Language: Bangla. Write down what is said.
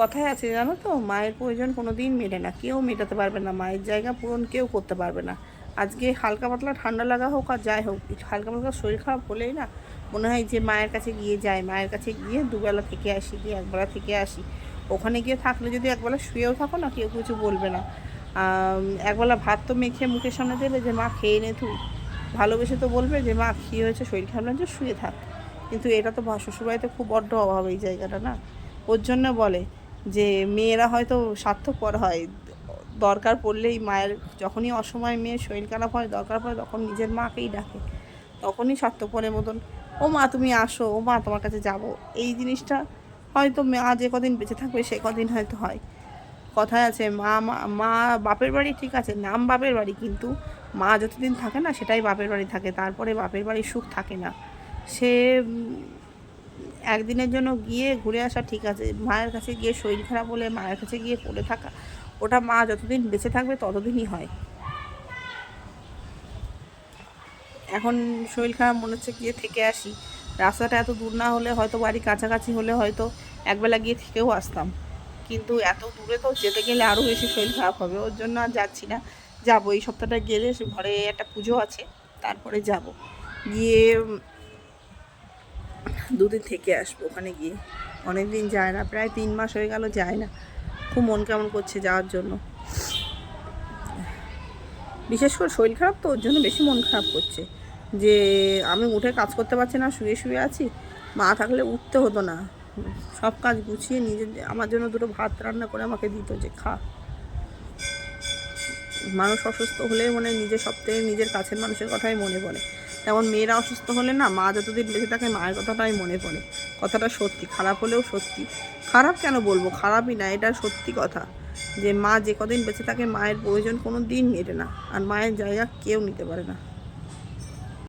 কথায় আছে জানো তো, মায়ের প্রয়োজন কোনো দিন মেটে না, কেউ মেটাতে পারবে না, মায়ের জায়গা পূরণ কেউ করতে পারবে না। আজকে হালকা পাতলা ঠান্ডা লাগা হোক আর যাই হোক, হালকা পাতলা শরীর খারাপ হলেই না মনে হয় যে মায়ের কাছে গিয়ে যায়, মায়ের কাছে গিয়ে দুবেলা থেকে আসি, গিয়ে একবেলা থেকে আসি। ওখানে গিয়ে থাকলে যদি একবেলা শুয়েও থাকো না, কেউ কিছু বলবে না। একবেলা ভাত তো মেখে মুখের সামনে দেবে যে মা খেয়ে নে তুই, ভালোবেসে তো বলবে যে মা কী হয়েছে, শরীর খারাপ লাগছে, শুয়ে থাক। কিন্তু এটা তো শ্বশুরবাড়িতে খুব বড্ড অভাব এই জায়গাটা না। ওর জন্য বলে যে মেয়েরা হয়তো স্বার্থপর হয়, দরকার পড়লেই মায়ের, যখনই অসময় মেয়ের শরীর খারাপ হয়, দরকার পড়ে, তখন নিজের মাকেই ডাকে, তখনই স্বার্থপরের মতন ও মা তুমি আসো, ও মা তোমার কাছে যাব। এই জিনিসটা হয়তো মা যে কদিন বেঁচে থাকবে সে কদিন হয়তো হয়। কথায় আছে মা মা মা বাপের বাড়ি ঠিক আছে, নাম বাপের বাড়ি, কিন্তু মা যতদিন থাকে না সেটাই বাপের বাড়ি থাকে, তারপরে বাপের বাড়ির সুখ থাকে না। সে একদিনের জন্য গিয়ে ঘুরে আসা ঠিক আছে, মায়ের কাছে গিয়ে শরীর খারাপ হলে মায়ের কাছে গিয়ে পড়ে থাকা, ওটা মা যতদিন বেঁচে থাকবে ততদিনই হয়। এখন শরীর খারাপ মনে হচ্ছে গিয়ে থেকে আসি, রাস্তাটা এত দূর না হলে হয়তো, বাড়ি কাছাকাছি হলে হয়তো একবেলা গিয়ে থেকেও আসতাম, কিন্তু এত দূরে তো যেতে গেলে আরও বেশি শরীর খারাপ হবে, ওর জন্য আর যাচ্ছি না। যাবো এই সপ্তাহটা গেলে, ঘরে একটা পুজো আছে, তারপরে যাব, গিয়ে দুদিন থেকে আসবো ওখানে গিয়ে। অনেক দিন যায় না, প্রায় 3 মাস হয়ে গেল যায় না, খুব মন কেমন করছে যাওয়ার জন্য। বিশেষ করে শরীর খারাপ তো, ওর জন্য বেশি মন খারাপ করছে যে আমি উঠে কাজ করতে পারছি না, শুয়ে শুয়ে আছি। মা থাকলে উঠতে হতো না, সব কাজ গুছিয়ে নিজে আমার জন্য দুটো ভাত রান্না করে আমাকে দিত যে খা। মানুষ অসুস্থ হলে মানে নিজের সবথেকে নিজের কাছের মানুষের কথাই মনে পড়ে, তেমন মেয়েরা অসুস্থ হলে না মা যতদিন বেঁচে থাকে মায়ের কথাটাই মনে পড়ে। কথাটা সত্যি, খারাপ হলেও সত্যি। খারাপ কেন বলবো, খারাপই না, এটা সত্যি কথা যে মা যে কদিন বেঁচে থাকে মায়ের প্রয়োজন কোনো দিন মেটে না, আর মায়ের জায়গা কেউ নিতে পারে না।